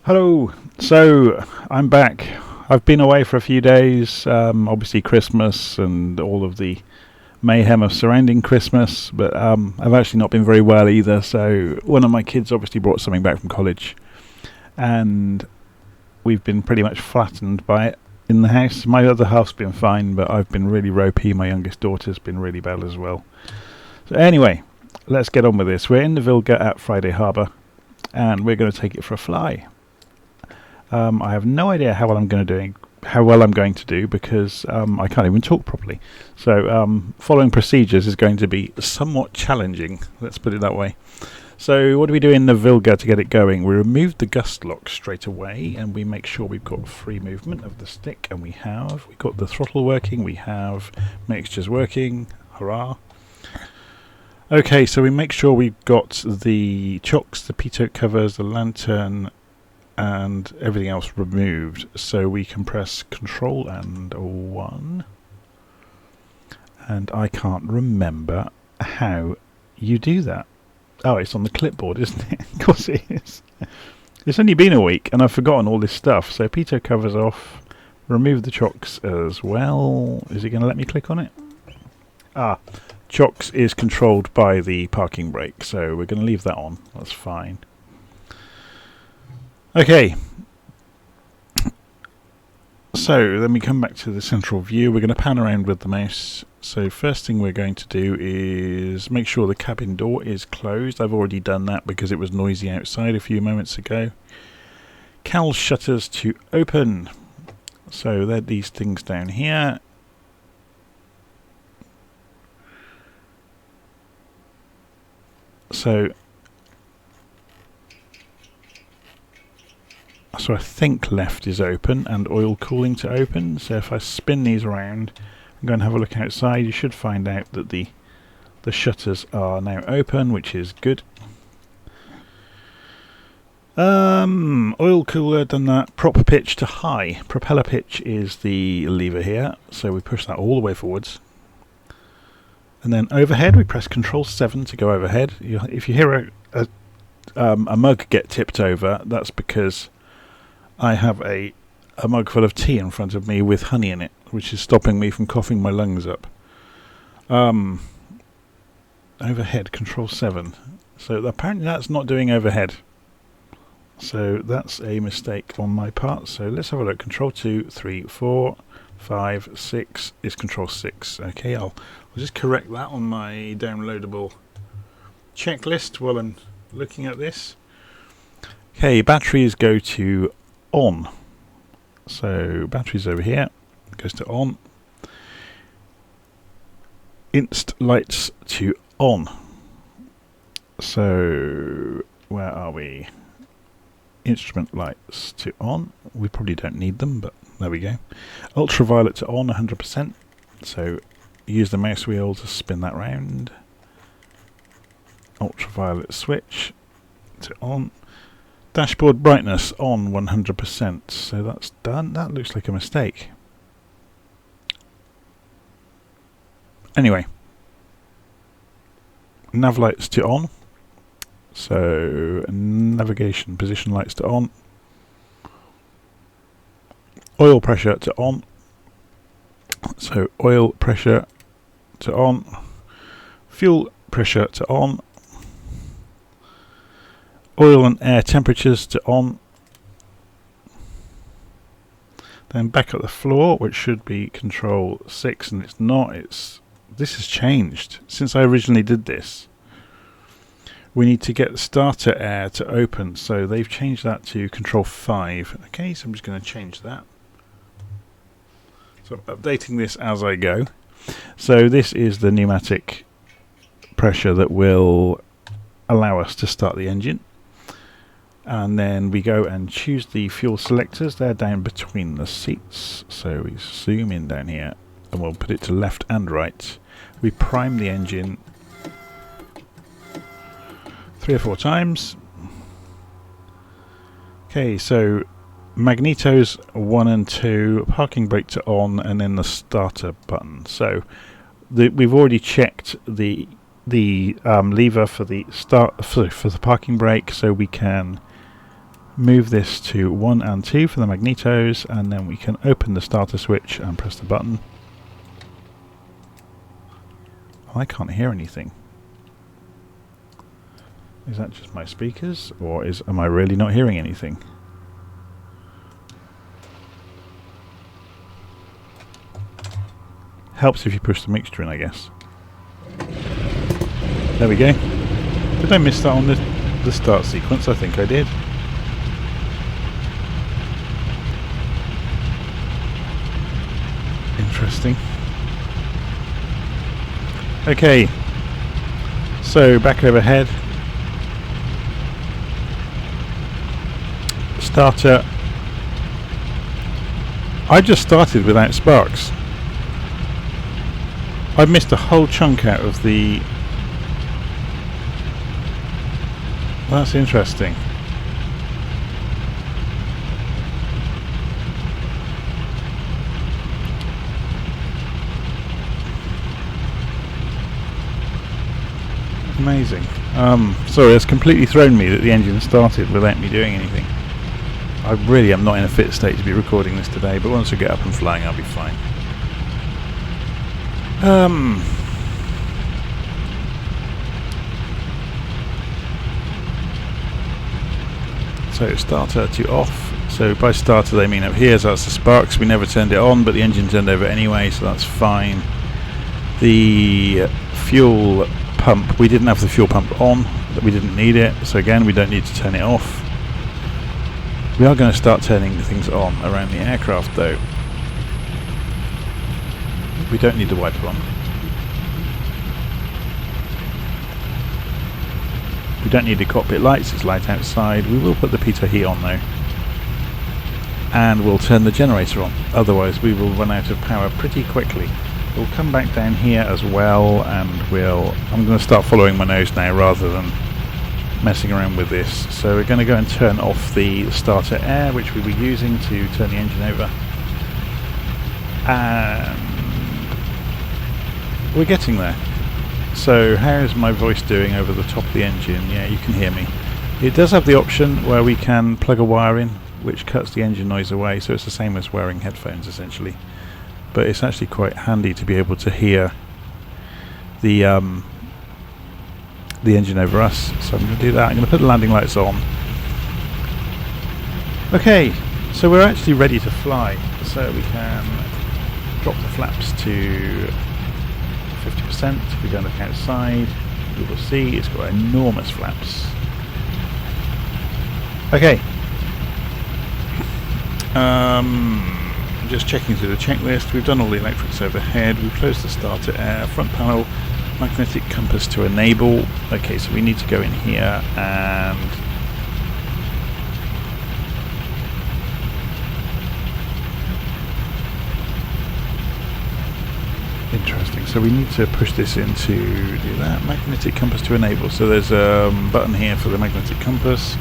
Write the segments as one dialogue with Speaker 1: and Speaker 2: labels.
Speaker 1: Hello. So I'm back. I've been away for a few days. Obviously Christmas and all of the mayhem of surrounding Christmas, but I've actually not been very well either. So one of my kids obviously brought something back from college, and we've been pretty much flattened by it in the house. My other half's been fine, but I've been really ropey. My youngest daughter's been really bad as well. So anyway, let's get on with this. We're in the Wilga at Friday Harbour, and we're going to take it for a fly. I have no idea how well I'm going to do because I can't even talk properly. So following procedures is going to be somewhat challenging. Let's put it that way. So what do we do in the Wilga to get it going? We remove the gust lock straight away, and we make sure we've got free movement of the stick, and we've got the throttle working, we have mixtures working. Hurrah! Okay, so we make sure we've got the chocks, the pitot covers, the lantern, and everything else removed, so we can press Control and 1, and I can't remember how you do that. Oh, it's on the clipboard, isn't it? Of course it is. It's only been a week and I've forgotten all this stuff. So pitot covers off, remove the chocks as well. Is it going to let me click on it? Chocks is controlled by the parking brake, so we're going to leave that on. That's fine. Okay, so then we come back to the central view. We're going to pan around with the mouse. So first thing we're going to do is make sure the cabin door is closed. I've already done that because it was noisy outside a few moments ago. CAL shutters to open. So they're these things down here. So I think left is open and oil cooling to open. So if I spin these around and go and have a look outside, you should find out that the shutters are now open, which is good. Oil cooler, done that. Prop pitch to high. Propeller pitch is the lever here, so we push that all the way forwards. And then overhead, we press Control 7 to go overhead. If you hear a mug get tipped over, that's because I have a mug full of tea in front of me with honey in it, which is stopping me from coughing my lungs up. Overhead, Control 7. So apparently that's not doing overhead. So that's a mistake on my part. So let's have a look. Control 2, 3, 4, 5, 6 is Control 6. Okay, I'll just correct that on my downloadable checklist while I'm looking at this. Okay, batteries go to on. So batteries over here, goes to on. Inst lights to on. So where are we? Instrument lights to on. We probably don't need them, but there we go. Ultraviolet to on 100%. So use the mouse wheel to spin that round. Ultraviolet switch to on. Dashboard brightness on 100%. So that's done. That looks like a mistake. Anyway. Nav lights to on. So navigation position lights to on. Oil pressure to on. So oil pressure to on. Fuel pressure to on. Oil and air temperatures to on. Then back at the floor, which should be Control 6, and it's not. This has changed since I originally did this. We need to get the starter air to open, so they've changed that to Control 5. Okay, so I'm just going to change that. So I'm updating this as I go. So this is the pneumatic pressure that will allow us to start the engine. And then we go and choose the fuel selectors. They're down between the seats. So we zoom in down here and we'll put it to left and right. We prime the engine 3 or 4 times. Okay, so magnetos 1 and 2, parking brake to on, and then the starter button. So we've already checked the lever for the for the parking brake, so we can move this to 1 and 2 for the magnetos, and then we can open the starter switch and press the button. I can't hear anything. Is that just my speakers, or am I really not hearing anything? Helps if you push the mixture in, I guess. There we go. Did I miss that on the start sequence? I think I did. Interesting. Okay. So back overhead. Starter. I just started without sparks. I missed a whole chunk out of the... That's interesting. Amazing. Sorry, it's completely thrown me that the engine started without me doing anything. I really am not in a fit state to be recording this today, but once I get up and flying I'll be fine. So starter to off. So by starter they mean up here, so that's the sparks. We never turned it on, but the engine turned over anyway, so that's fine. The fuel pump, we didn't have the fuel pump on, but we didn't need it, so again we don't need to turn it off. We are going to start turning things on around the aircraft though. We don't need the wiper on. We don't need the cockpit lights, it's light outside. We will put the pitot heat on though. And we'll turn the generator on, otherwise we will run out of power pretty quickly. We'll come back down here as well, and I'm going to start following my nose now rather than messing around with this. So we're going to go and turn off the starter air, which we were using to turn the engine over. And we're getting there. So how's my voice doing over the top of the engine? Yeah, you can hear me. It does have the option where we can plug a wire in, which cuts the engine noise away, so it's the same as wearing headphones essentially. But it's actually quite handy to be able to hear the engine over us. So I'm going to do that. I'm going to put the landing lights on. Okay, so we're actually ready to fly. So we can drop the flaps to 50%. If we go and look outside, we will see it's got enormous flaps. Okay. Just checking through the checklist. We've done all the electrics overhead. We've closed the starter air, front panel, magnetic compass to enable. Okay, so we need to go in here and interesting. So we need to push this in to do that. Magnetic compass to enable. So there's a button here for the magnetic compass.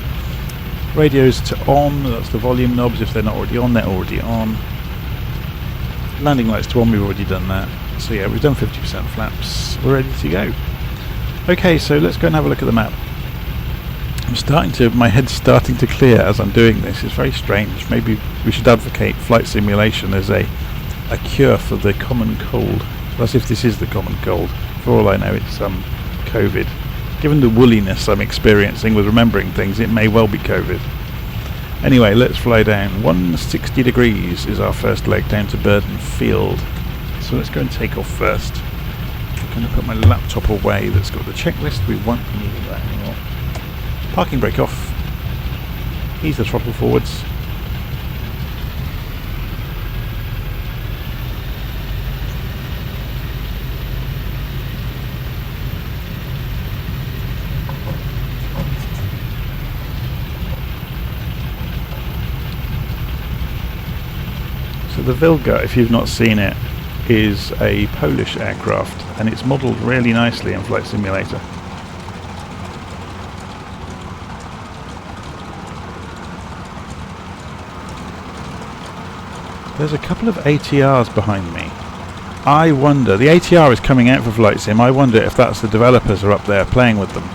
Speaker 1: Radios to on. That's the volume knobs. If they're not already on, they're already on. Landing lights to on, we've already done that. So yeah, we've done 50% flaps. We're ready to go. Okay, so let's go and have a look at the map. My head's starting to clear as I'm doing this. It's very strange. Maybe we should advocate flight simulation as a cure for the common cold. As if this is the common cold. For all I know, it's COVID. Given the wooliness I'm experiencing with remembering things, it may well be COVID. Anyway, let's fly down. 160 degrees is our first leg down to Burden Field. So let's go and take off first. I'm going to put my laptop away that's got the checklist. We won't be needing that anymore. Parking brake off. Ease the throttle forwards. So the Wilga, if you've not seen it, is a Polish aircraft, and it's modelled really nicely in Flight Simulator. There's a couple of ATRs behind me. I wonder, the ATR is coming out for Flight Sim, I wonder if that's the developers are up there playing with them.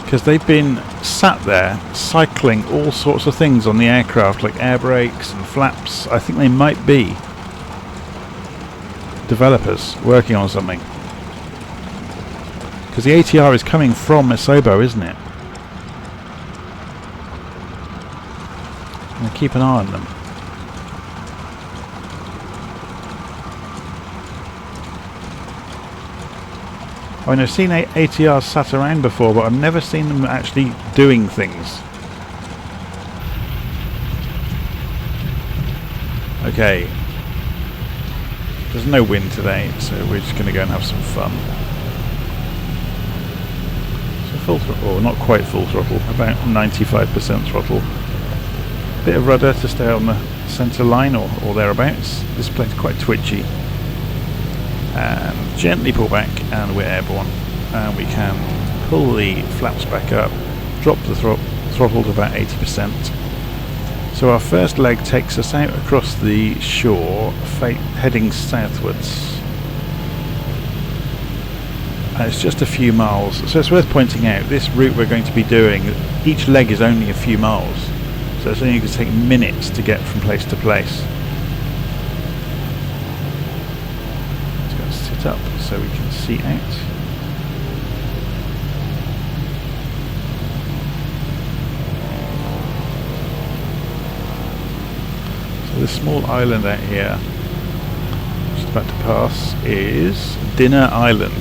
Speaker 1: because they've been sat there cycling all sorts of things on the aircraft, like air brakes and flaps. I think they might be developers working on something, because the ATR is coming from Isobo, isn't it? And keep an eye on them. I mean, I've seen ATRs sat around before, but I've never seen them actually doing things. Okay. There's no wind today, so we're just going to go and have some fun. So full throttle, or not quite full throttle, about 95% throttle. Bit of rudder to stay on the centre line or thereabouts. This plane's quite twitchy. And gently pull back, and we're airborne, and we can pull the flaps back up, drop the throttle to about 80%. So our first leg takes us out across the shore, heading southwards. And it's just a few miles, so it's worth pointing out this route we're going to be doing, each leg is only a few miles, so it's only going to take minutes to get from place to place. Up so we can see out. So this small island out here, just about to pass, is Dinner Island.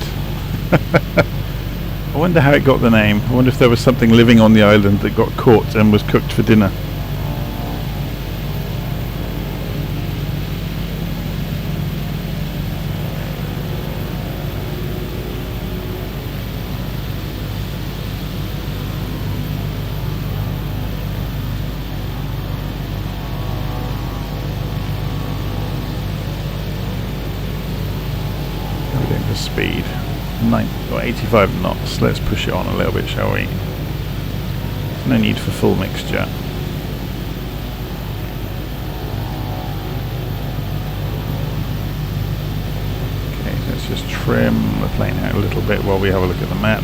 Speaker 1: I wonder how it got the name. I wonder if there was something living on the island that got caught and was cooked for dinner. Speed 85 knots. Let's push it on a little bit, shall we? No need for full mixture. Okay, let's just trim the plane out a little bit while we have a look at the map.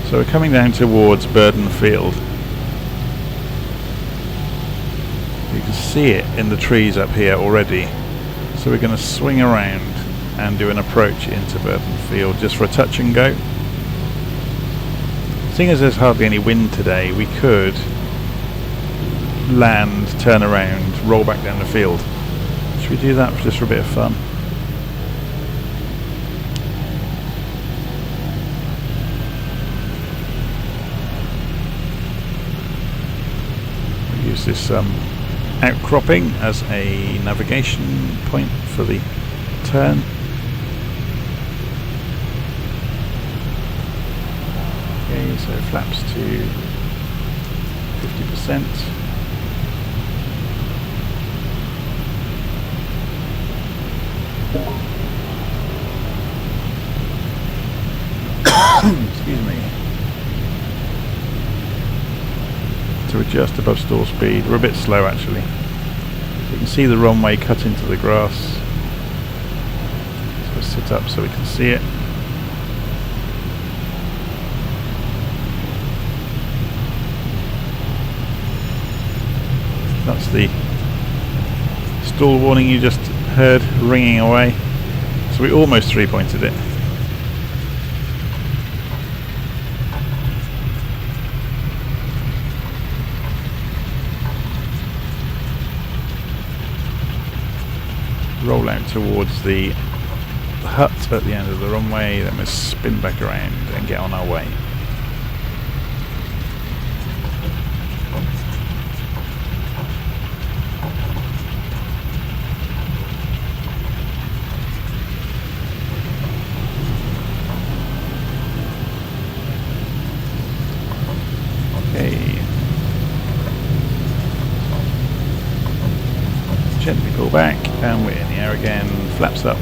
Speaker 1: So we're coming down towards Burden Field. You can see it in the trees up here already. So we're going to swing around and do an approach into Burden Field just for a touch and go. Seeing as there's hardly any wind today, we could land, turn around, roll back down the field. Should we do that just for a bit of fun? We'll use this outcropping as a navigation point for the turn. Okay, so flaps to 50%. Excuse me. To adjust above stall speed. We're a bit slow actually. You can see the runway cut into the grass. So we'll sit up so we can see it. That's the stall warning you just heard ringing away. So we almost three-pointed it. Roll out towards the hut at the end of the runway, then we'll spin back around and get on our way. Gently pull back and we're in the air again, flaps up.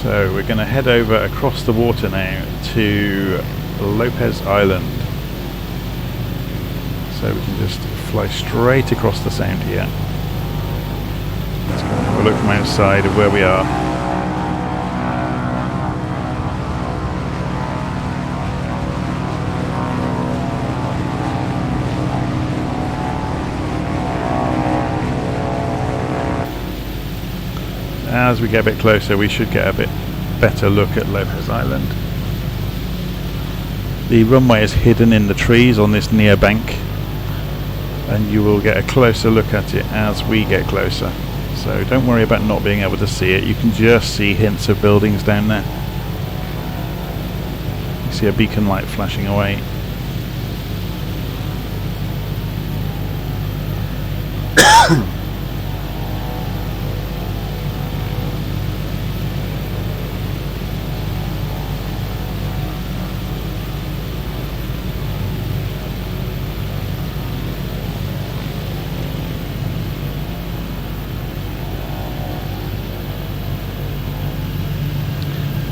Speaker 1: So we're going to head over across the water now to Lopez Island. So we can just fly straight across the sound here. Let's go and have a look from outside of where we are. as we get a bit closer, we should get a bit better look at Lopez Island. The runway is hidden in the trees on this near bank, and you will get a closer look at it as we get closer. So don't worry about not being able to see it. You can just see hints of buildings down there. You see a beacon light flashing away.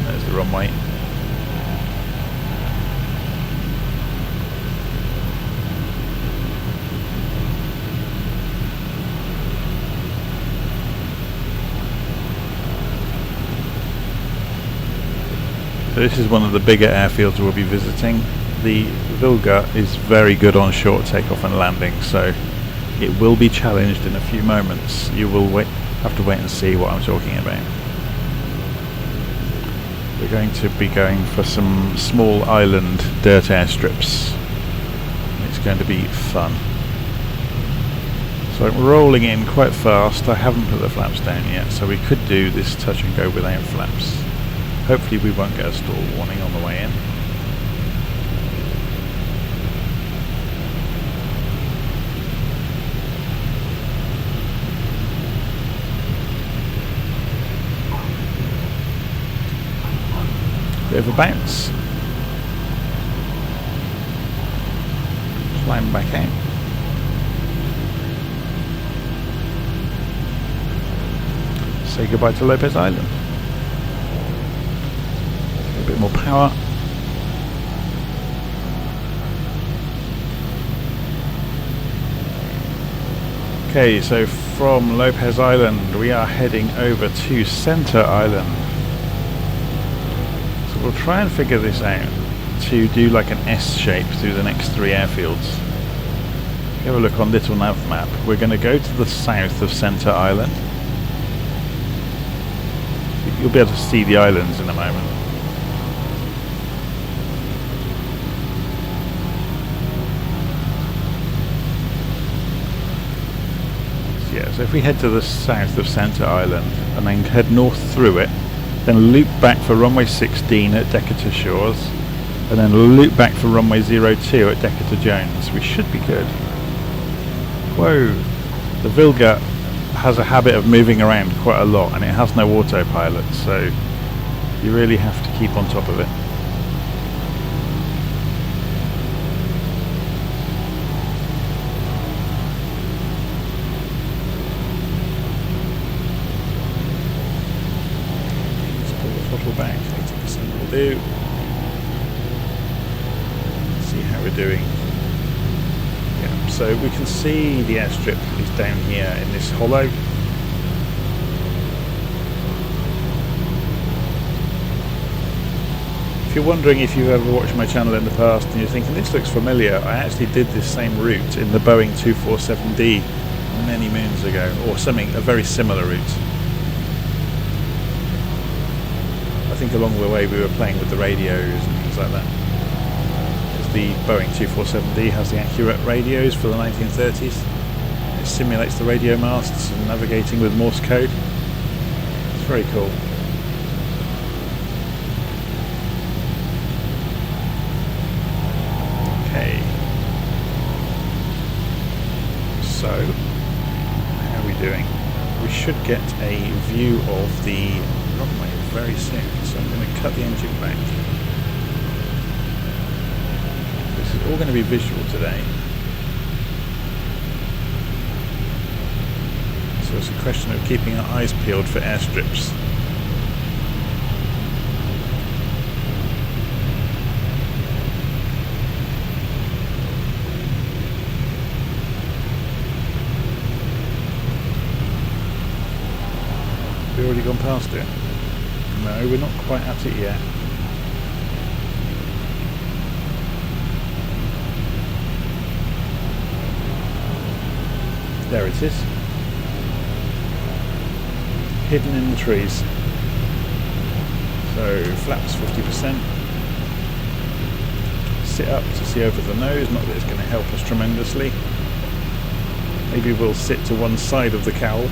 Speaker 1: There's the runway. So this is one of the bigger airfields we'll be visiting. The Wilga is very good on short takeoff and landing, so it will be challenged in a few moments. You will have to wait and see what I'm talking about. We're going to be going for some small island dirt airstrips. It's going to be fun. So I'm rolling in quite fast. I haven't put the flaps down yet, so we could do this touch and go without flaps. Hopefully we won't get a stall warning on the way in. Bit of a bounce. Climb back out. Say goodbye to Lopez Island. A bit more power. Okay, so from Lopez Island we are heading over to Center Island. So we'll try and figure this out to do like an S shape through the next 3 airfields. If you have a look on Little Nav map, we're going to go to the south of Center Island. You'll be able to see the islands in a moment. Yeah, so if we head to the south of Center Island and then head north through it, then loop back for runway 16 at Decatur Shores, and then loop back for runway 02 at Decatur Jones, we should be good. Whoa! The Wilga has a habit of moving around quite a lot, and it has no autopilot, so you really have to keep on top of it. Back, 80% will do. See how we're doing. Yeah, so we can see the airstrip is down here in this hollow. If you're wondering if you've ever watched my channel in the past and you're thinking this looks familiar, I actually did this same route in the Boeing 247D many moons ago, or something, a very similar route. I think along the way we were playing with the radios and things like that. Because the Boeing 247D has the accurate radios for the 1930s. It simulates the radio masts and navigating with Morse code. It's very cool. Okay. So, how are we doing? We should get a view of the runway very soon, so I'm going to cut the engine back. This is all going to be visual today, so it's a question of keeping our eyes peeled for airstrips. Have we already gone past it? No, we're not quite at it yet. There it is. hidden in the trees. So flaps 50%. Sit up to see over the nose, not that it's going to help us tremendously. Maybe we'll sit to one side of the cowl.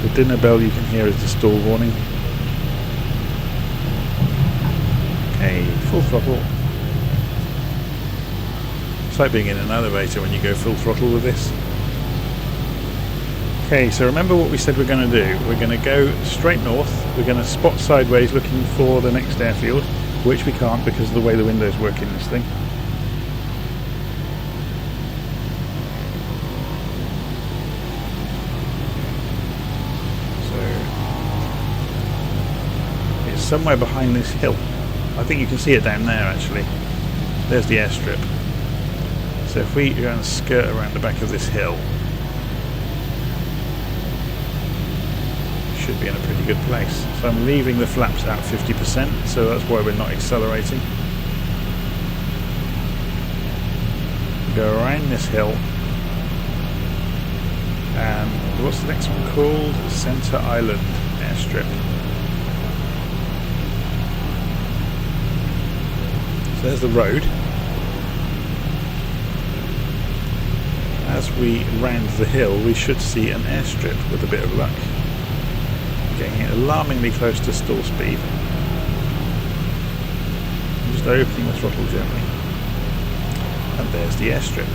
Speaker 1: The dinner bell you can hear is the stall warning. Okay, full throttle. It's like being in an elevator when you go full throttle with this. Okay, so remember what we said we're going to do. We're going to go straight north. We're going to spot sideways looking for the next airfield, which we can't because of the way the windows work in this thing. So it's somewhere behind this hill. I think you can see it down there actually. There's the airstrip. So if we go and skirt around the back of this hill, should be in a pretty good place. So I'm leaving the flaps out 50%, so that's why we're not accelerating. Go around this hill, and what's the next one called? Centre Island Airstrip. So there's the road. As we round the hill, we should see an airstrip with a bit of luck. Getting it alarmingly close to stall speed. I'm just opening the throttle gently. And there's the airstrip.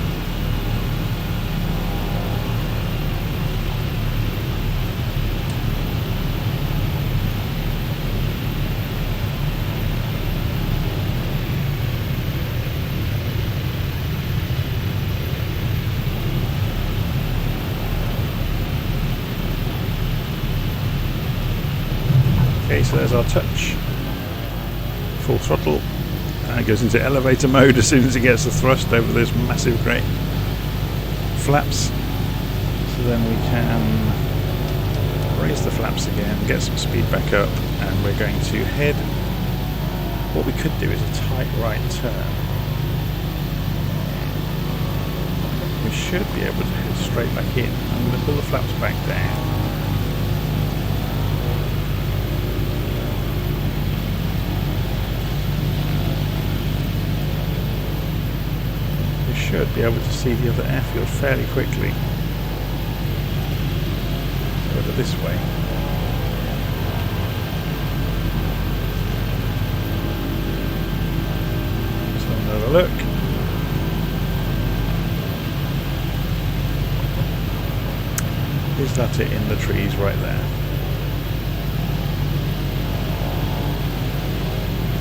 Speaker 1: Okay, so there's our touch. Full throttle. And it goes into elevator mode as soon as it gets the thrust over those massive great flaps. So then we can raise the flaps again, get some speed back up, and we're going to head. What we could do is a tight right turn. We should be able to head straight back in. I'm going to pull the flaps back down. Should be able to see the other airfield fairly quickly. Over this way. Let's have another look. Is that it in the trees right there?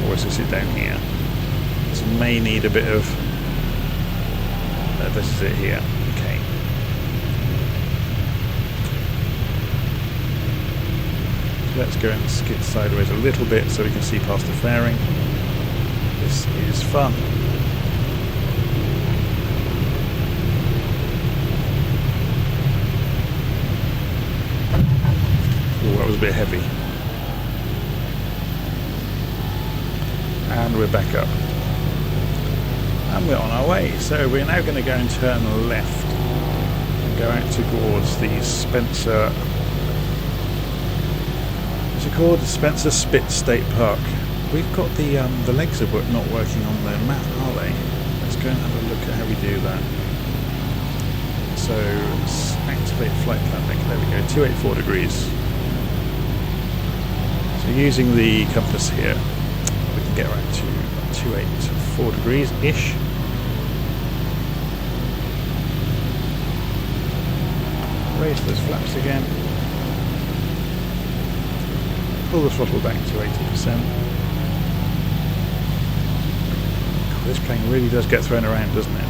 Speaker 1: Or is it down here? This may need a bit of... this is it here. Okay. So let's go and skid sideways a little bit so we can see past the fairing. This is fun. Oh, that was a bit heavy. And we're back up. And we're on our way. So we're now going to go and turn left and go out towards the Spencer. What's it called? The Spencer Spit State Park. We've got the legs of work not working on the map, are they? Let's go and have a look at how we do that. So activate flight plan link. There we go. 284 degrees. So using the compass here, we can get around to 284 degrees ish. Raise those flaps again. Pull the throttle back to 80%. God, this plane really does get thrown around, doesn't it?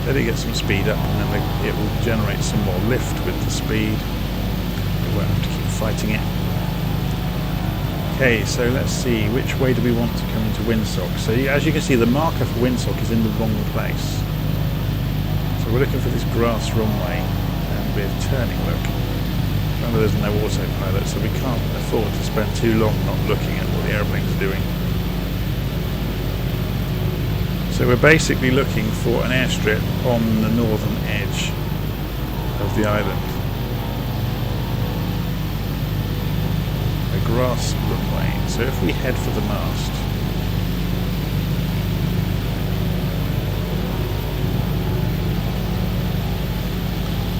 Speaker 1: Let it get some speed up and then it will generate some more lift with the speed. We won't have to keep fighting it. Okay, so let's see, which way do we want to come into windsock? So as you can see, the marker for windsock is in the wrong place. So we're looking for this grass runway, and we're turning, look. Remember, there's no autopilot, so we can't afford to spend too long not looking at what the aeroplane's doing. So we're basically looking for an airstrip on the northern edge of the island. A grass runway. So if we head for the mast,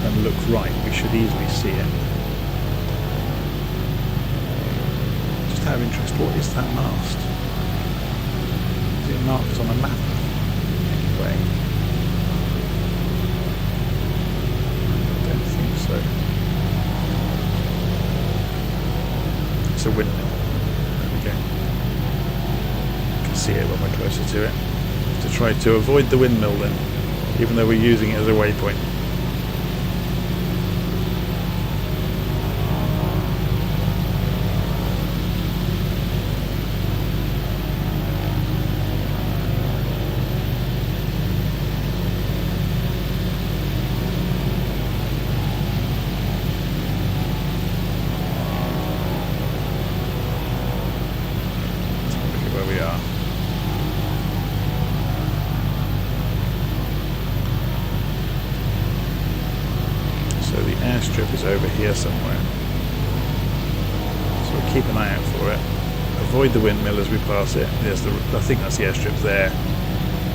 Speaker 1: and look right, we should easily see it. Just out of interest, what is that mast? Is it marked on a map anyway? I don't think so. It's a windmill. There we go. You can see it when we're closer to it. To try to avoid the windmill then, even though we're using it as a waypoint. Airstrip is over here somewhere, so we'll keep an eye out for it. Avoid the windmill as we pass it. There's the, I think that's the airstrip there.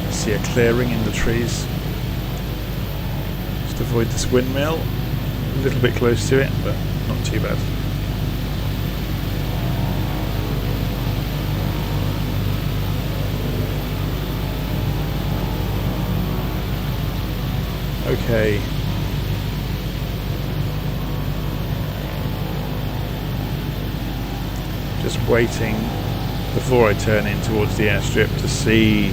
Speaker 1: You see a clearing in the trees. Just avoid this windmill. A little bit close to it, but not too bad. Okay. Just waiting before I turn in towards the airstrip to see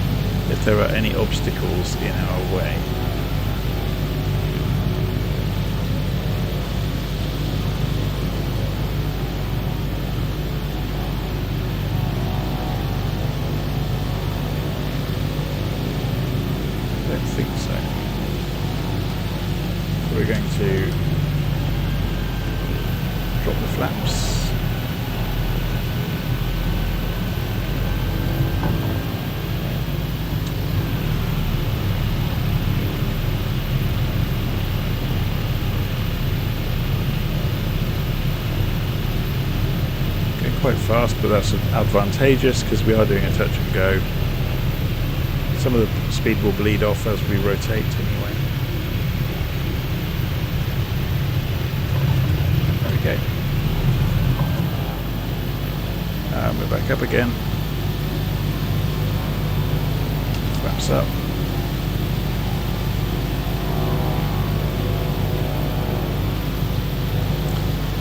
Speaker 1: if there are any obstacles in our way. I don't think so. So we're going to drop the flaps. Quite fast, but that's advantageous because we are doing a touch and go. Some of the speed will bleed off as we rotate anyway. Okay. We're back up again. Flaps up.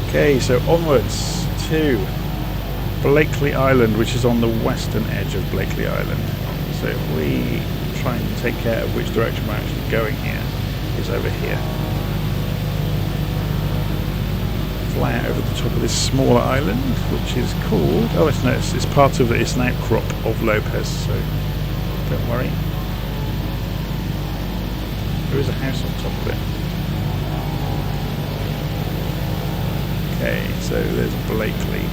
Speaker 1: Okay, so onwards to Blakely Island, which is on the western edge of Blakely Island. So if we try and take care of which direction we're actually going here, is over here. Fly out over the top of this smaller island, which is called, oh it's part of it's an outcrop of Lopez, so don't worry. There is a house on top of it. Okay, so there's Blakely.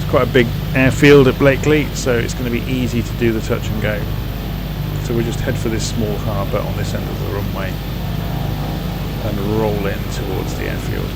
Speaker 1: Quite a big airfield at Blakely, so it's going to be easy to do the touch and go. So we'll just head for this small harbour on this end of the runway and roll in towards the airfield.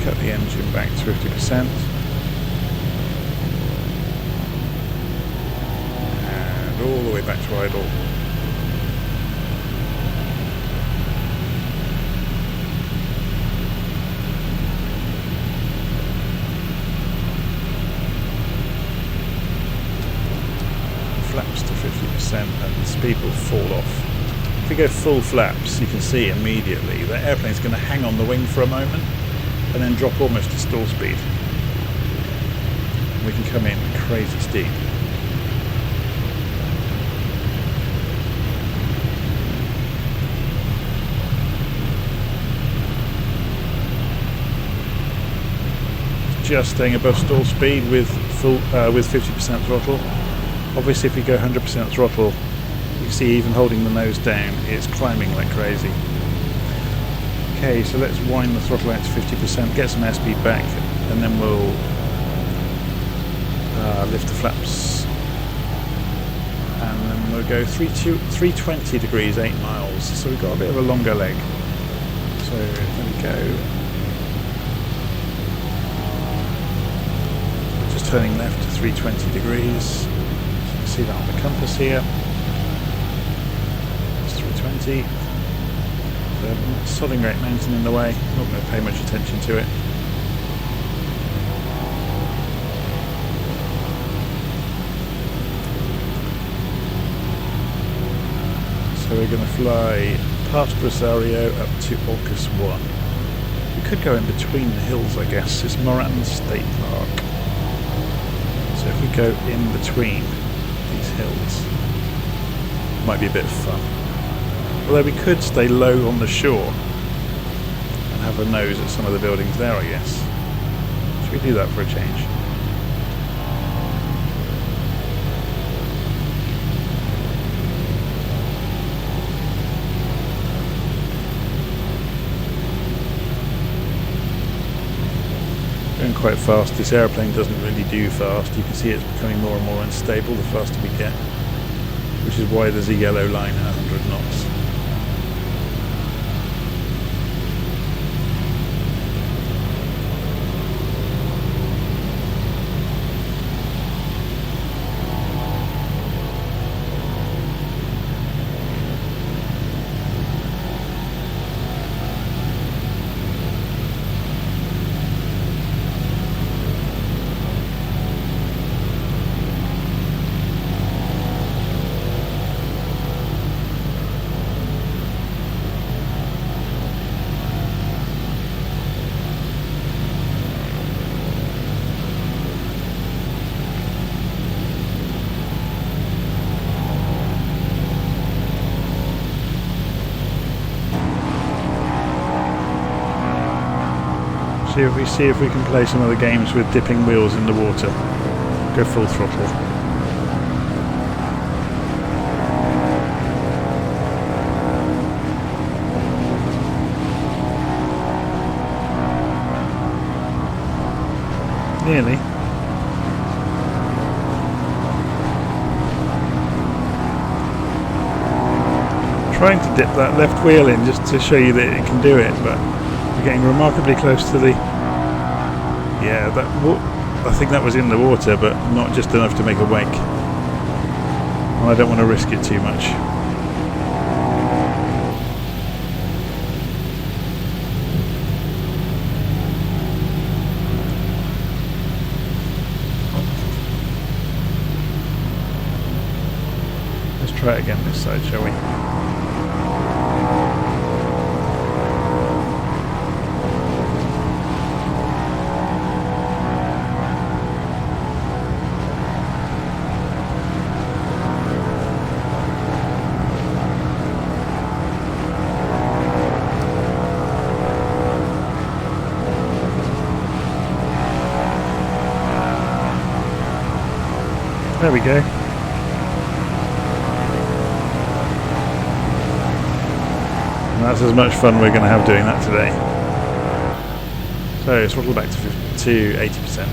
Speaker 1: Cut the engine back to 50% and all the way back to idle. Flaps to 50% and the speed will fall off. If we go full flaps, you can see immediately the airplane is going to hang on the wing for a moment and then drop almost to stall speed. We can come in crazy steep. just staying above stall speed with with 50% throttle. Obviously if we go 100% throttle, you can see even holding the nose down, it's climbing like crazy. Okay, so let's wind the throttle out to 50%, get some airspeed back, and then we'll lift the flaps. And then we'll go 320 degrees, 8 miles. So we've got a bit of a longer leg. So there we go. Just turning left to 320 degrees. You can see that on the compass here. It's 320. Sodding Great Mountain in the way. Not going to pay much attention to it. So we're going to fly past Rosario up to Orcas 1. We could go in between the hills, I guess. It's Moran State Park. So if we go in between these hills, might be a bit of fun. Although we could stay low on the shore and have a nose at some of the buildings there, I guess. Should we do that for a change? Going quite fast. This airplane doesn't really do fast. You can see it's becoming more and more unstable the faster we get, which is why there's a yellow line at 100 knots. See if we can play some of the games with dipping wheels in the water. Go full throttle. Nearly. Trying to dip that left wheel in just to show you that it can do it, but we're getting remarkably close to the... Yeah, I think that was in the water, but not just enough to make a wake. And I don't want to risk it too much. Let's try it again this side, shall we? There we go. And that's as much fun we're going to have doing that today. So throttle back to 80%.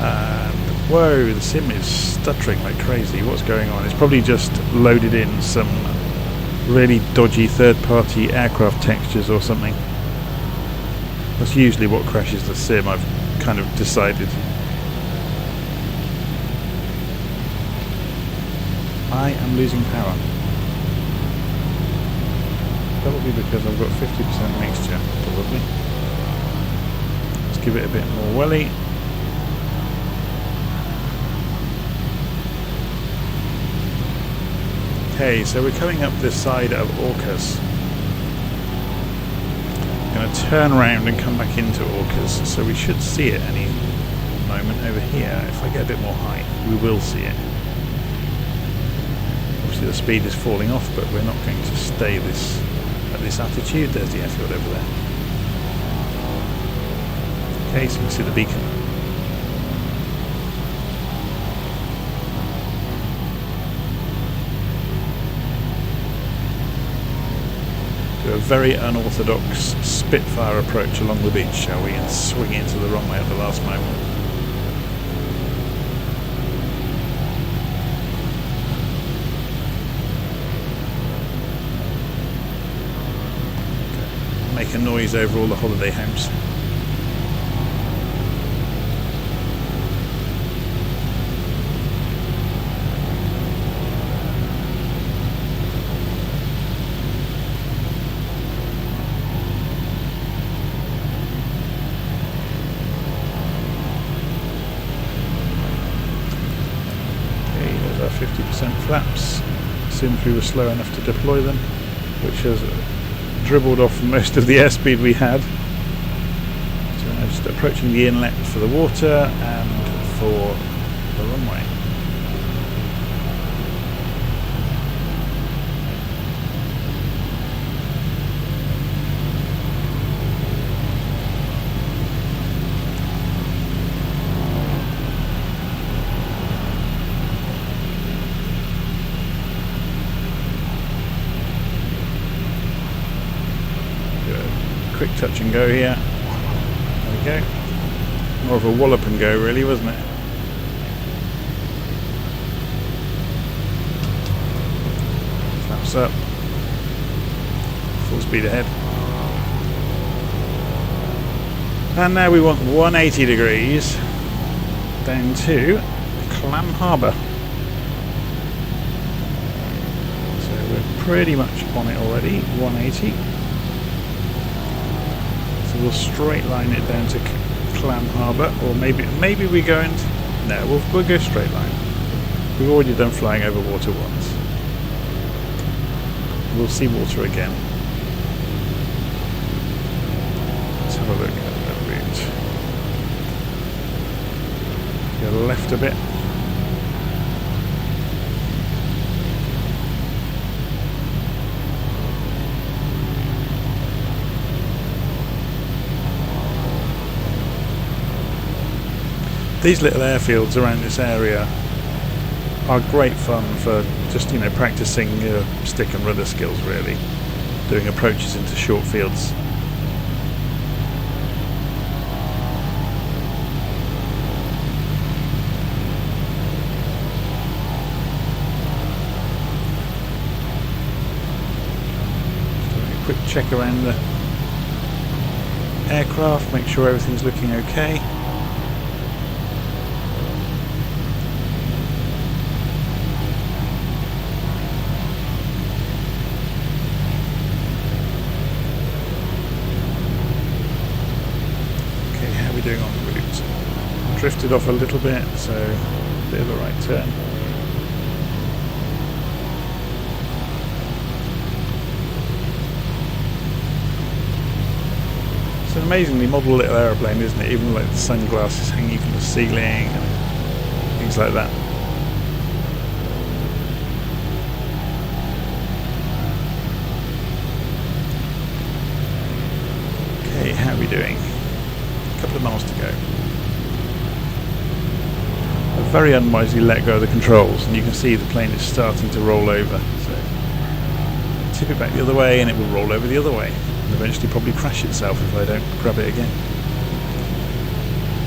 Speaker 1: And whoa, the sim is stuttering like crazy. What's going on? It's probably just loaded in some really dodgy third-party aircraft textures or something. That's usually what crashes the sim, I've kind of decided. I am losing power. Probably because I've got 50% mixture, probably. Let's give it a bit more welly. Okay, so we're coming up this side of Orcas. I'm going to turn around and come back into Orcas, so we should see it any moment over here. If I get a bit more height, we will see it. Obviously the speed is falling off, but we're not going to stay at this altitude. There's the airfield over there. Okay, so you can see the beacon. Do a very unorthodox Spitfire approach along the beach, shall we, and swing into the runway at the last moment. Make a noise over all the holiday homes. Okay, there's our 50% flaps. Assumed we were slow enough to deploy them, which has dribbled off most of the airspeed we had. So now just approaching the inlet for the water and for the runway. Quick touch and go here. There we go. More of a wallop and go really, wasn't it? Flaps up. Full speed ahead. And now we want 180 degrees down to Clam Harbour. So we're pretty much on it already, 180. We'll straight line it down to Clam Harbour, or maybe we go and no, we'll go straight line. We've already done flying over water once. We'll see water again. Let's have a look at the route. Go left a bit. These little airfields around this area are great fun for just, practicing your stick and rudder skills really, doing approaches into short fields. Just doing a quick check around the aircraft, make sure everything's looking okay. Doing on the route. Drifted off a little bit, so a bit of a right turn. It's an amazingly model little aeroplane, isn't it? Even like the sunglasses hanging from the ceiling and things like that. Okay, how are we doing? Couple of miles to go. I've very unwisely let go of the controls, and you can see the plane is starting to roll over. So tip it back the other way and it will roll over the other way and eventually probably crash itself if I don't grab it again.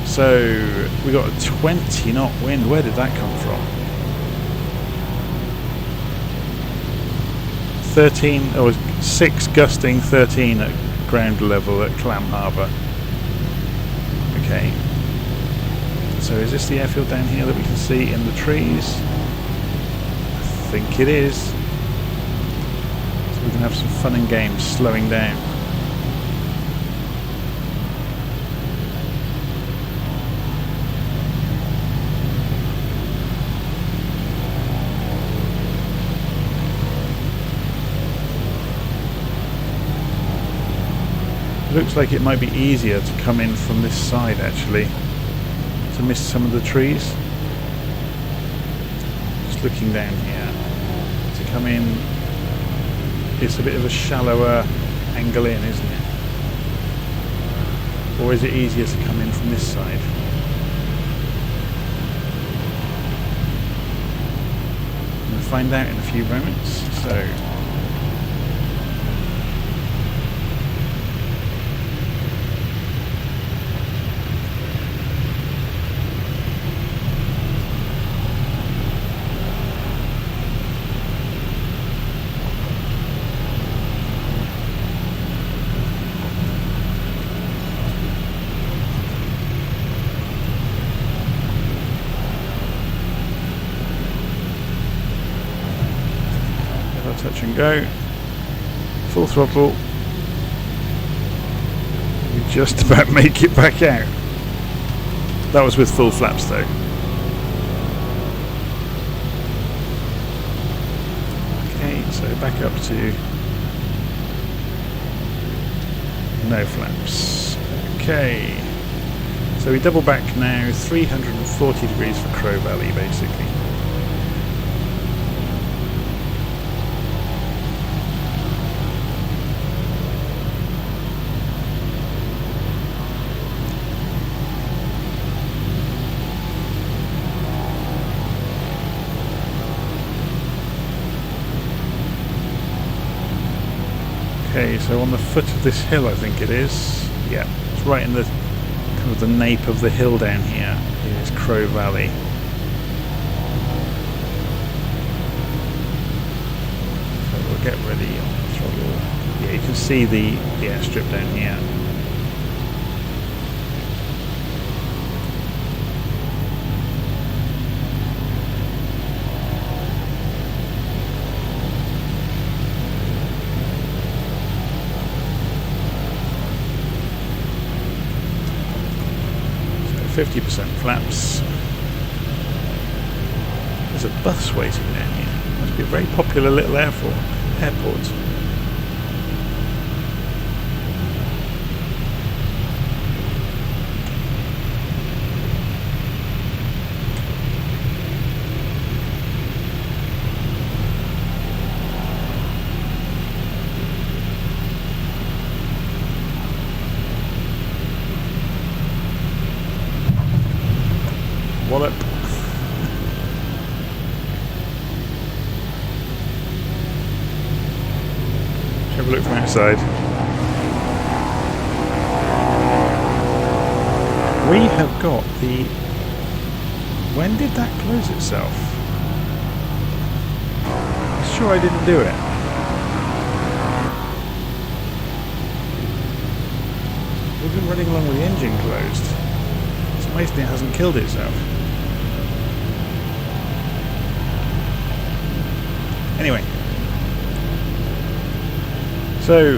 Speaker 1: So we got a 20 knot wind. Where did that come from? 13 or 6 gusting, 13 at ground level at Clam Harbour. Okay, so is this the airfield down here that we can see in the trees? I think it is. So we can have some fun and games slowing down. Looks like it might be easier to come in from this side actually, to miss some of the trees. Just looking down here, to come in, it's a bit of a shallower angle in, isn't it? or is it easier to come in from this side? I'm going to find out in a few moments. So touch and go, full throttle, we just about make it back out. That was with full flaps though. Okay, so back up to no flaps. Okay, so we double back now, 340 degrees for Crow Valley basically. Okay, so on the foot of this hill, I think it is. Yeah, it's right in the kind of the nape of the hill down here. Is Crow Valley. So we'll get ready on the throttle. Yeah, you can see the airstrip down here. So 50% flaps. There's a bus waiting down here. Must be a very popular little airport. Wallop. Have a look from outside. We have got the... When did that close itself? I'm sure I didn't do it. We've been running along with the engine closed. It's amazing it hasn't killed itself. Anyway. So,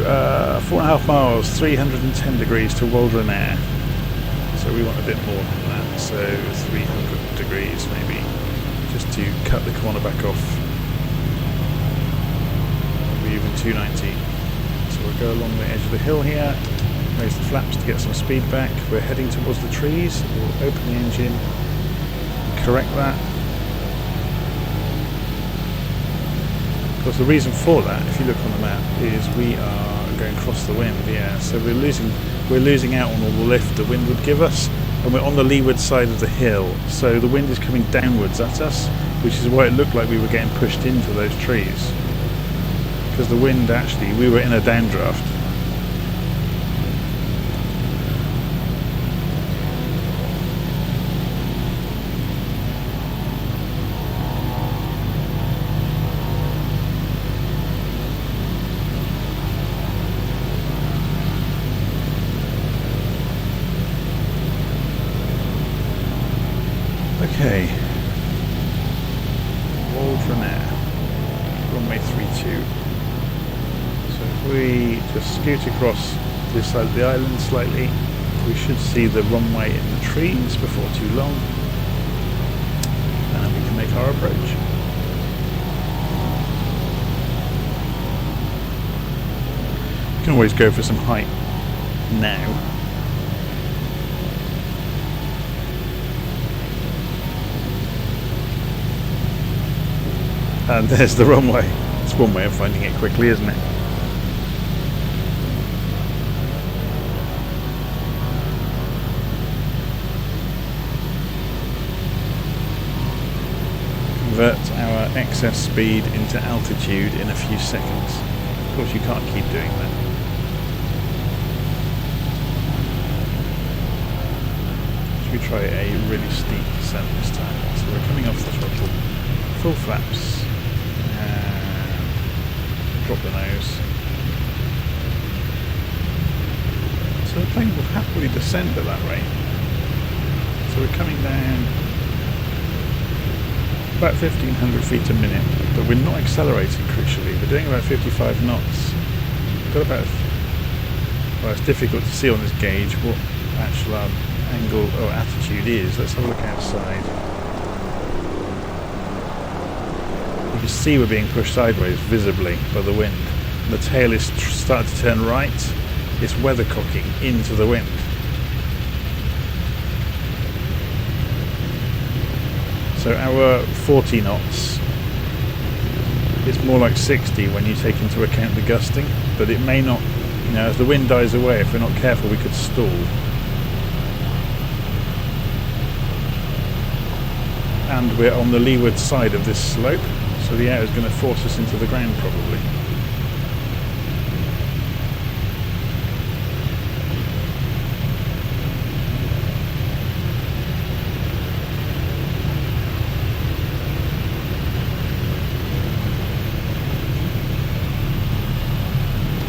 Speaker 1: 4.5 miles, 310 degrees to Wilga. So we want a bit more than that, so 300 degrees maybe, just to cut the corner back off. Maybe even 290. So we'll go along the edge of the hill here, raise the flaps to get some speed back. We're heading towards the trees. We'll open the engine, correct that. Of course, the reason for that, if you look on the map, is we are going across the wind. Yeah, so we're losing out on all the lift the wind would give us, and we're on the leeward side of the hill, so the wind is coming downwards at us, which is why it looked like we were getting pushed into those trees, because the wind actually, we were in a downdraft. Okay, Wilga, runway 32. So if we just scoot across this side of the island slightly, we should see the runway in the trees before too long, and we can make our approach. You can always go for some height now. And there's the runway. It's one way of finding it quickly, isn't it? excess speed into altitude in a few seconds. Of course you can't keep doing that. Should we try a really steep descent this time? So we're coming off the throttle, full flaps, and drop the nose. So the plane will happily descend at that rate. So we're coming down about 1500 feet a minute, but we're not accelerating crucially. We're doing about 55 knots. We've got about, well, it's difficult to see on this gauge what actual angle or attitude is. Let's have a look outside. You can see we're being pushed sideways visibly by the wind. The tail is starting to turn right. It's weathercocking into the wind. So our 40 knots is more like 60 when you take into account the gusting, but it may not, you know, as the wind dies away, if we're not careful we could stall. And we're on the leeward side of this slope, so the air is going to force us into the ground probably.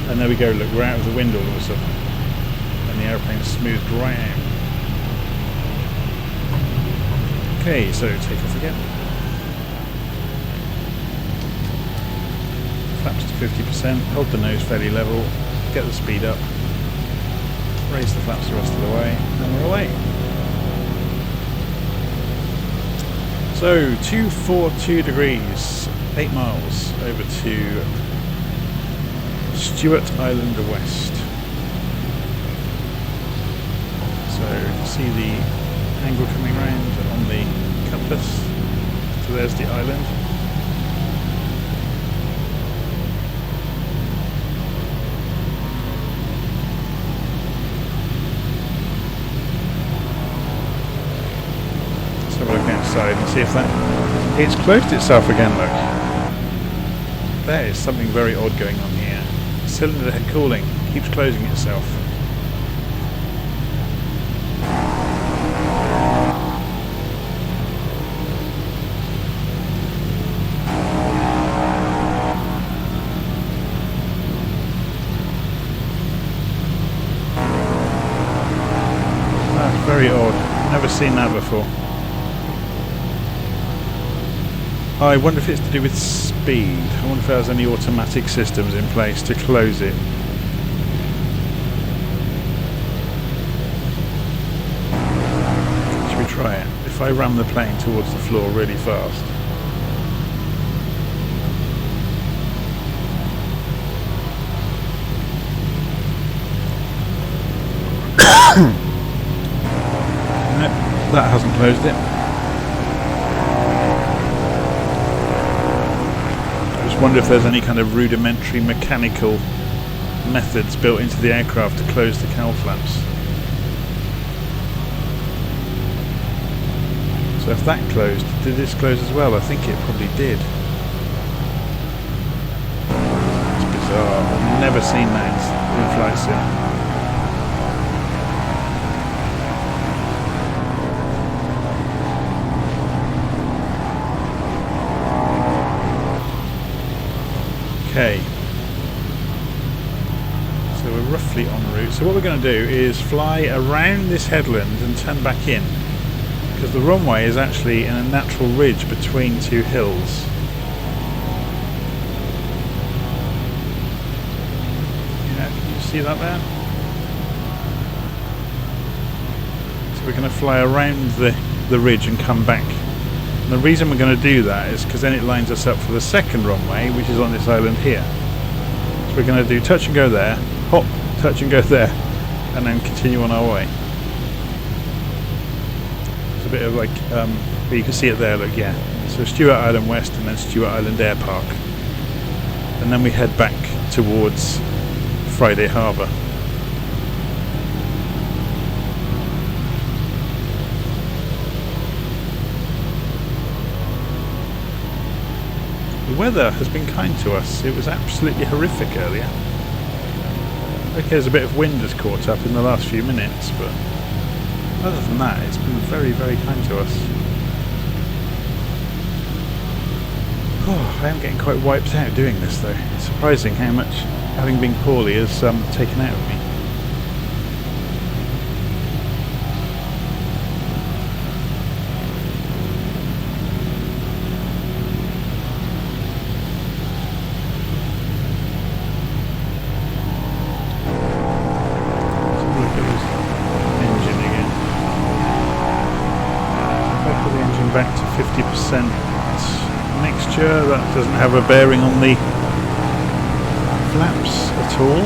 Speaker 1: And there we go, look, we're out of the wind all of a sudden. And the aeroplane's smoothed right out. Okay, so take off again. Flaps to 50%, hold the nose fairly level, get the speed up, raise the flaps the rest of the way, and we're away. So, 242 degrees, 8 miles over to Stewart Island West. So you can see the angle coming round on the compass. So there's the island. Let's have a look outside and see if that... It's closed itself again, look. There is something very odd going on here. Cylinder head cooling keeps closing itself. That's very odd. Never seen that before. I wonder if it's to do with speed. I wonder if there's any automatic systems in place to close it. Should we try it? If I ram the plane towards the floor really fast. Nope, that hasn't closed it. Wonder if there's any kind of rudimentary mechanical methods built into the aircraft to close the cowl flaps. So if that closed, did this close as well? I think it probably did. It's bizarre. I've never seen that in flight sim. Okay, so we're roughly en route. So what we're going to do is fly around this headland and turn back in, because the runway is actually in a natural ridge between two hills. Yeah, can you see that there? So we're going to fly around the ridge and come back. And the reason we're going to do that is because then it lines us up for the second runway, which is on this island here. So we're going to do touch and go there, hop, touch and go there, and then continue on our way. It's a bit of like, but you can see it there, look, yeah. So Stewart Island West and then Stewart Island Air Park. And then we head back towards Friday Harbour. weather has been kind to us. It was absolutely horrific earlier. Okay, there's a bit of wind has caught up in the last few minutes, but other than that, it's been very, very kind to us. Oh, I am getting quite wiped out doing this though. It's surprising how much having been poorly has taken out of me. Back to 50% mixture. That doesn't have a bearing on the flaps at all.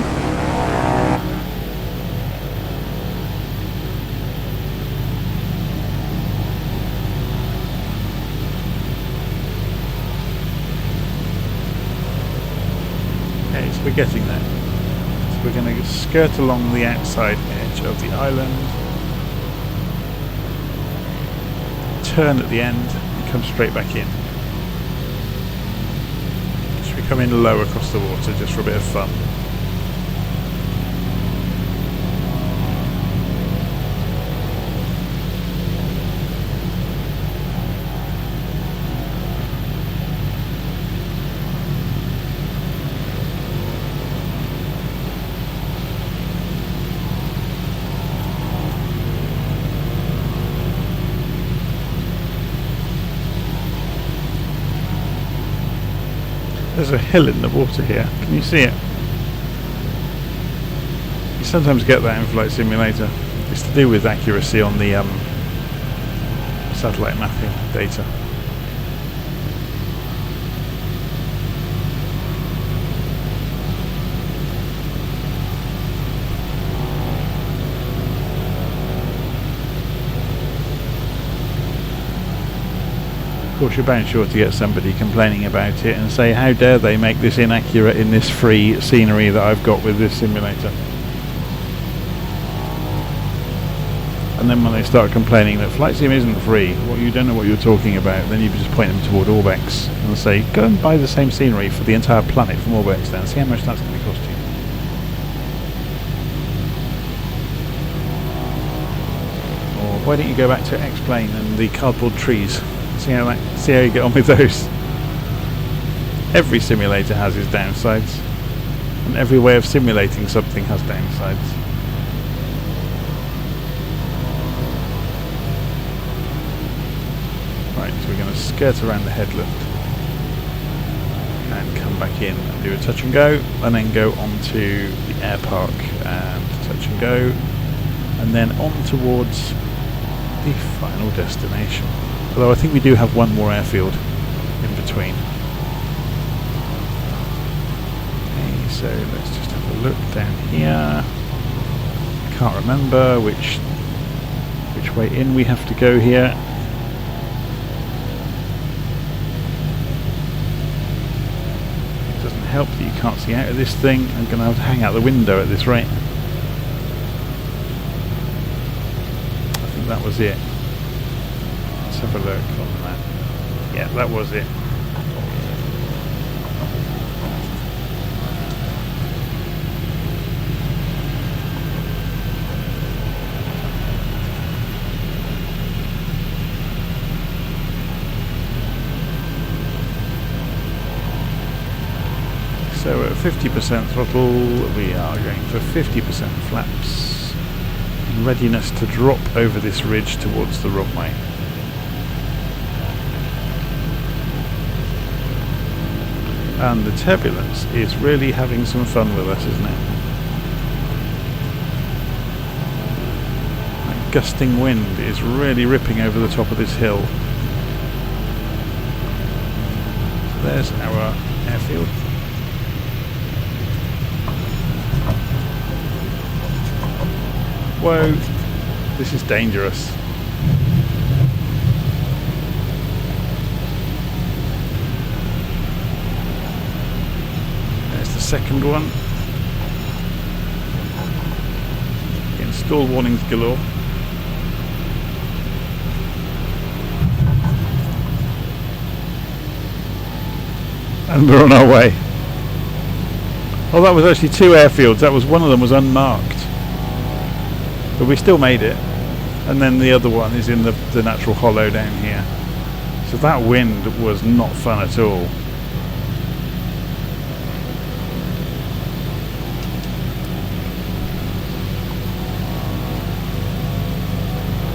Speaker 1: Okay, so we're getting there. So we're going to skirt along the outside edge of the island, turn at the end and come straight back in. Should we come in low across the water just for a bit of fun? There's a hill in the water here. Can you see it? You sometimes get that in Flight Simulator. It's to do with accuracy on the satellite mapping data. Of course, you're bound sure to get somebody complaining about it and say, how dare they make this inaccurate in this free scenery that I've got with this simulator. And then when they start complaining that Flight Sim isn't free, well, you don't know what you're talking about, then you just point them toward Orbex and say, go and buy the same scenery for the entire planet from Orbex then, see how much that's going to cost you. Or why don't you go back to X-Plane and the cardboard trees? See how you get on with those. Every simulator has its downsides, and every way of simulating something has downsides. Right, so we're going to skirt around the headland and come back in and do a touch and go, and then go onto the air park and touch and go, and then on towards the final destination. Although I think we do have one more airfield in between. Okay, so let's just have a look down here. I can't remember which way in we have to go here. It doesn't help that you can't see out of this thing. I'm going to have to hang out the window at this rate. I think that was it. Have a look on that. Yeah, that was it. So at 50% throttle, we are going for 50% flaps in readiness to drop over this ridge towards the runway. And the turbulence is really having some fun with us, isn't it? That gusting wind is really ripping over the top of this hill. So there's our airfield. Whoa, this is dangerous. Second one. Getting stall warnings galore. And we're on our way. Oh, that was actually 2 airfields. That was, one of them was unmarked, but we still made it. And then the other one is in the natural hollow down here. So that wind was not fun at all.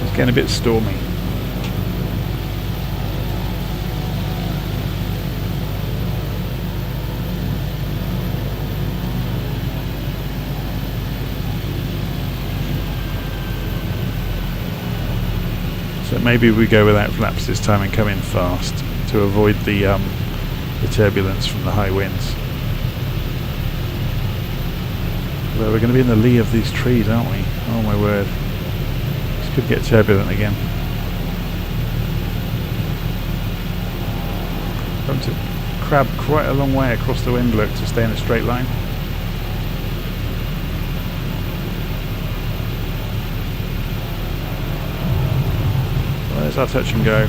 Speaker 1: It's getting a bit stormy. So maybe we go without flaps this time and come in fast to avoid the turbulence from the high winds. Well, we're going to be in the lee of these trees, aren't we? Oh my word. This could get turbulent again. I'm going to crab quite a long way across the wind, look, to stay in a straight line. There's our touch and go.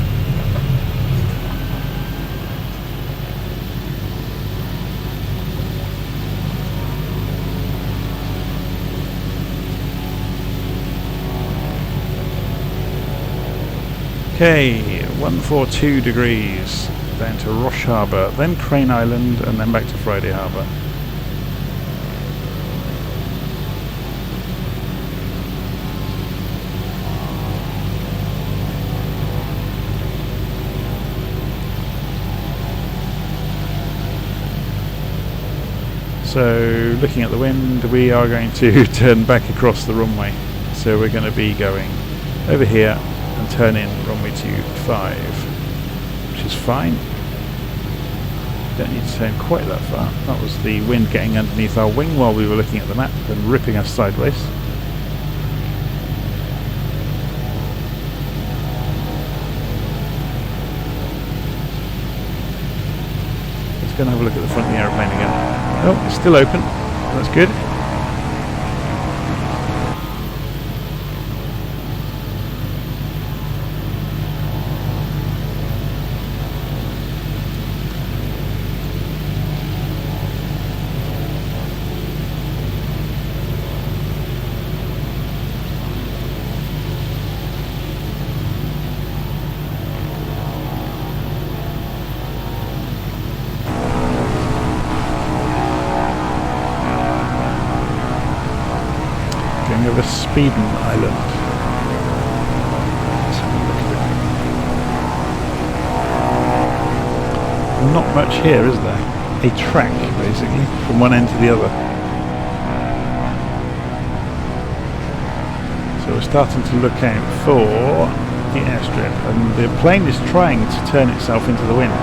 Speaker 1: Okay, 142 degrees down to Rosh Harbour, then Crane Island, and then back to Friday Harbour. So looking at the wind, we are going to turn back across the runway. So we're going to be going over here and turn in runway 25, which is fine. Don't need to turn quite that far. That was the wind getting underneath our wing while we were looking at the map and ripping us sideways. Let's go and have a look at the front of the aeroplane again. Oh, it's still open. That's good. Over Speeden Island. Let's have a look at it. Not much here, is there? A track, basically, from one end to the other. So we're starting to look out for the airstrip, and the plane is trying to turn itself into the wind.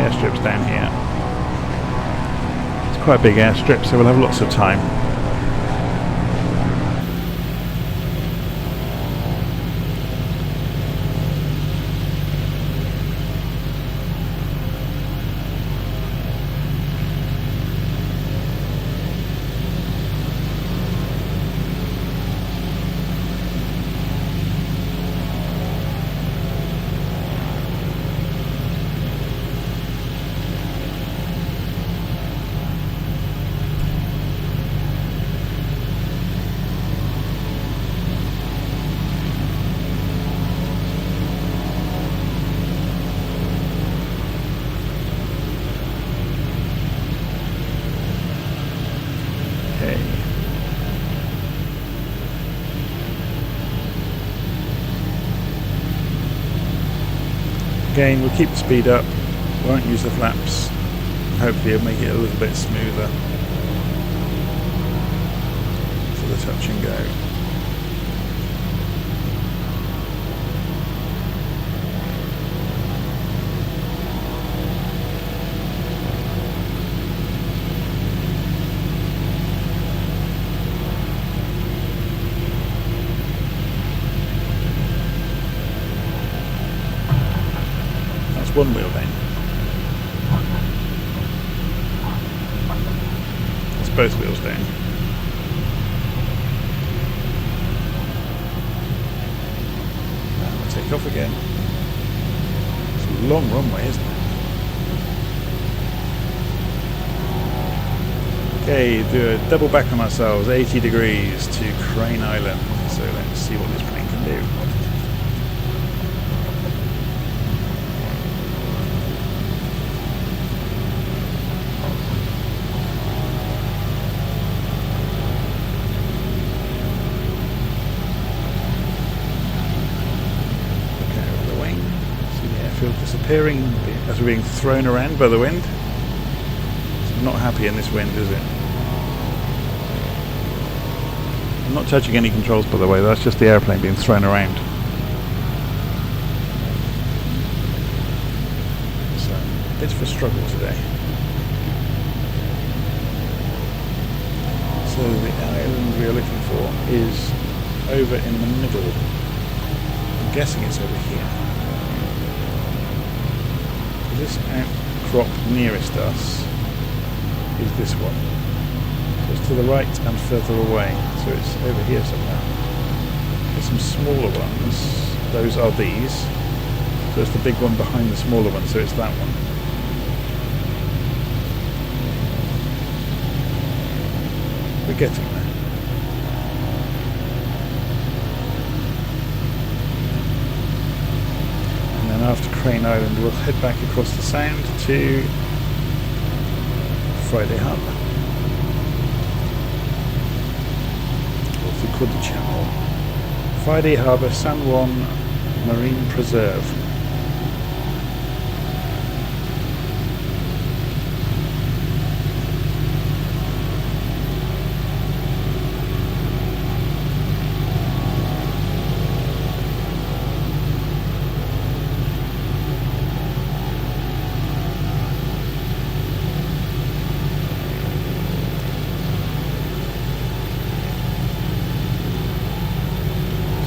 Speaker 1: Airstrips down here. It's quite a big airstrip, so we'll have lots of time. Again, we'll keep the speed up, won't use the flaps, and hopefully it'll make it a little bit smoother for the touch and go. One wheel then. That's both wheels down. takeoff again. It's a long runway, isn't it? Okay, do a double back on ourselves, 80 degrees to Crane Island. So let's see what this plane can do. Look out of the wing. See the airfield disappearing as we're being thrown around by the wind. Not happy in this wind, is it? I'm not touching any controls, by the way. That's just the airplane being thrown around. So, a bit of a struggle today. So the island we are looking for is over in the middle. I'm guessing it's over here. This outcrop nearest us is this one. So it's to the right and further away, so it's over here somewhere. There's some smaller ones, those are these. So it's the big one behind the smaller one, so it's that one. We're getting there. And then after Crane Island we'll head back across the sound to Friday Harbour, also called the Channel. Friday Harbour, San Juan Marine Preserve.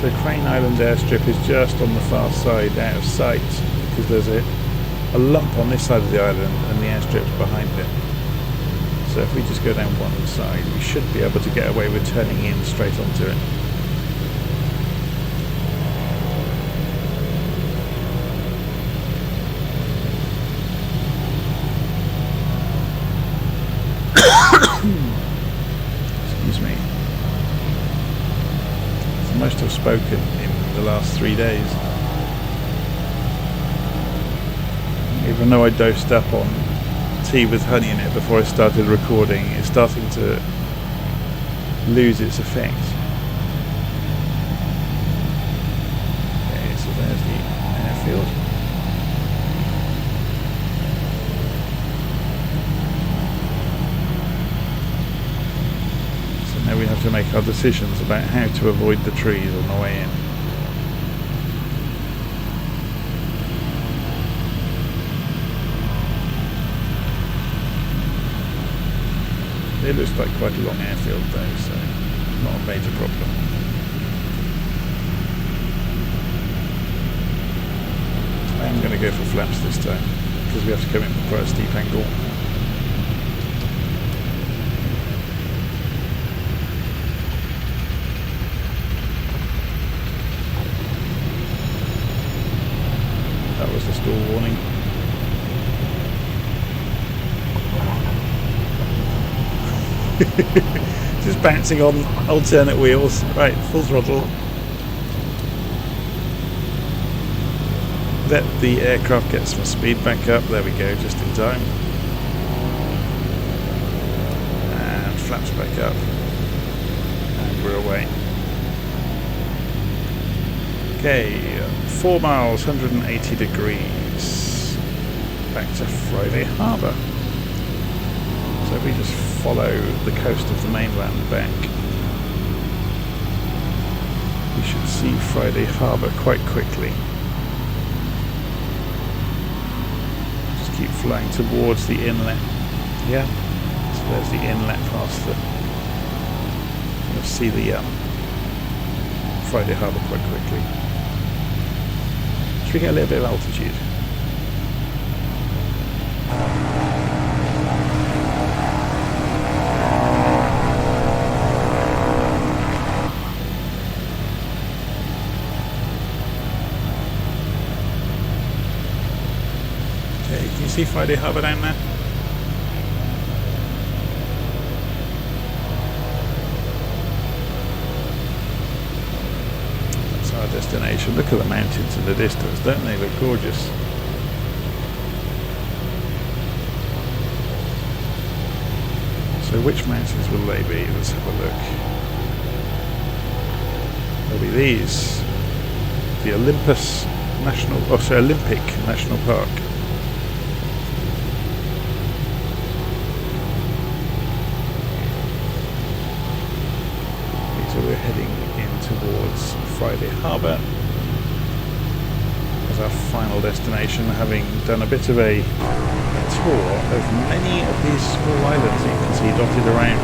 Speaker 1: So Crane Island airstrip is just on the far side, out of sight, because there's a lump on this side of the island and the airstrip's behind it. So if we just go down one side, we should be able to get away with turning in straight onto it. Excuse me. Most have spoken in the last 3 days. Even though I dosed up on tea with honey in it before I started recording, it's starting to lose its effect. Okay, so there's the airfield. Now we have to make our decisions about how to avoid the trees on the way in. It looks like quite a long airfield though, so not a major problem. I am going to go for flaps this time, because we have to come in for a steep angle. That was the stall warning. Just bouncing on alternate wheels. Right, full throttle. Let the aircraft get some speed back up. There we go, just in time. And flaps back up. And we're away. Okay, 4 miles, 180 degrees. Back to Friday Harbour. So if we just follow the coast of the mainland back, we should see Friday Harbour quite quickly. Just keep flying towards the inlet. Yeah, so there's the inlet past the... We'll see the Friday Harbour quite quickly. Should we get a little bit of altitude? you see Friday Harbour down there? That's our destination. Look at the mountains in the distance, don't they look gorgeous? So which mountains will they be? Let's have a look. There'll be these. The Olympic National Park. So we're heading in towards Friday Harbour as our final destination, having done a bit of a tour of many of these small islands that you can see dotted around.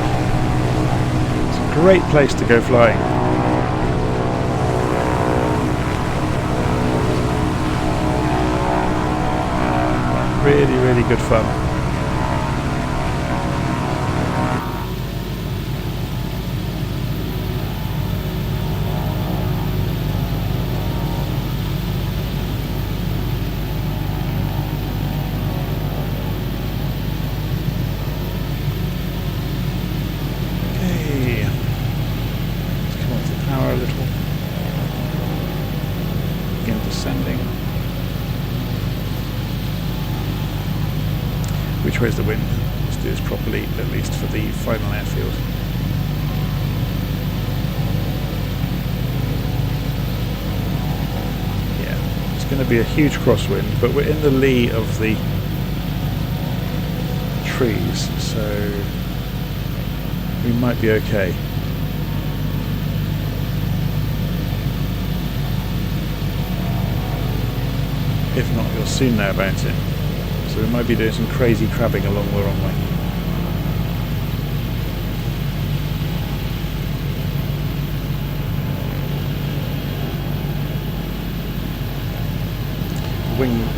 Speaker 1: It's a great place to go flying. Really, really good fun. Okay, let's come on to power a little. Begin descending. Which way is the wind? Let's do this properly, at least for the final airfield. Yeah, it's going to be a huge crosswind, but we're in the lee of the trees, so we might be okay. If not, you'll soon know about it. So we might be doing some crazy crabbing along the runway.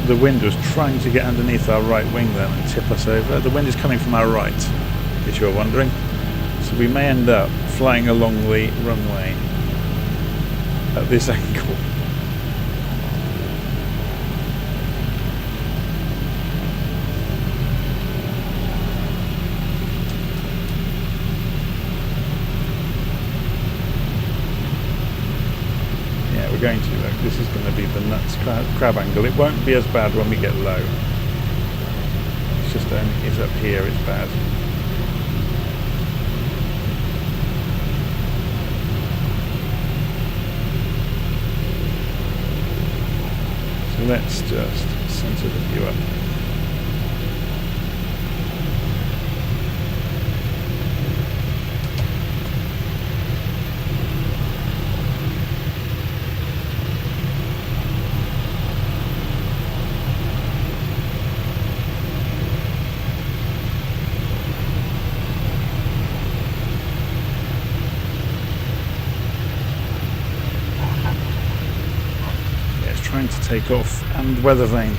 Speaker 1: The wind was trying to get underneath our right wing then and tip us over. The wind is coming from our right, if you're wondering. So we may end up flying along the runway at this angle. Going to look. This is going to be the nuts crab angle. It won't be as bad when we get low. It's just only it's up here it's bad. So let's just center the view up. Trying to take off and weather vane,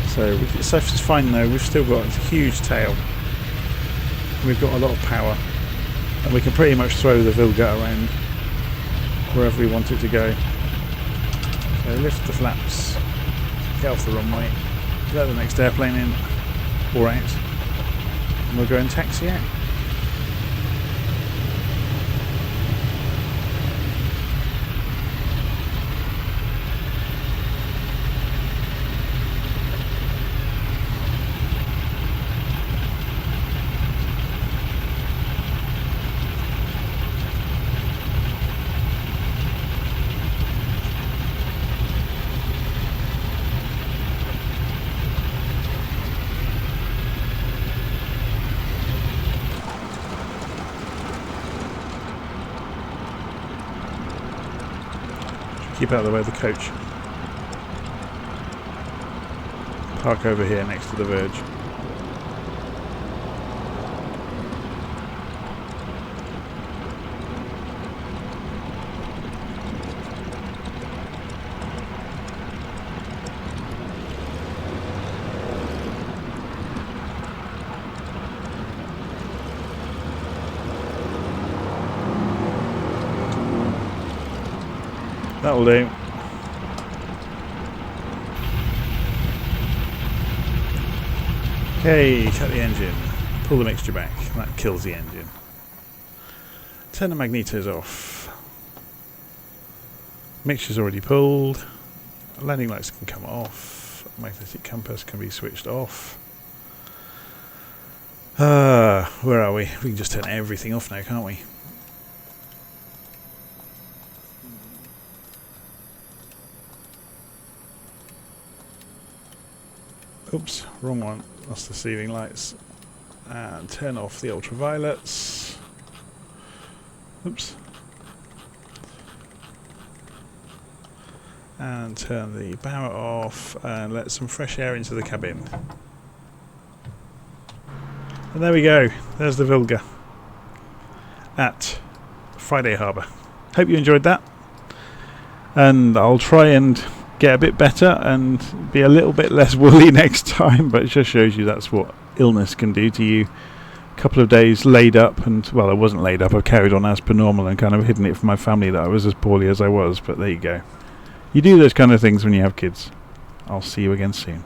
Speaker 1: so it's fine though. We've still got a huge tail, we've got a lot of power, and we can pretty much throw the Wilga around wherever we want it to go. So lift the flaps, get off the runway, let the next airplane in or out, and we'll go and taxi out. Keep out of the way of the coach. Park over here next to the verge. That'll do. Okay, cut the engine. Pull the mixture back. That kills the engine. Turn the magnetos off. Mixture's already pulled. Landing lights can come off. Magnetic compass can be switched off. Where are we? We can just turn everything off now, can't we? Oops, wrong one. That's the ceiling lights. And turn off the ultraviolets. Oops. And turn the power off and let some fresh air into the cabin. And there we go. There's the Wilga at Friday Harbour. Hope you enjoyed that. And I'll try and get a bit better and be a little bit less woolly next time, but it just shows you that's what illness can do to you. A couple of days laid up, and well, I wasn't laid up, I carried on as per normal and kind of hidden it from my family that I was as poorly as I was, but there you go. You do those kind of things when you have kids. I'll see you again soon.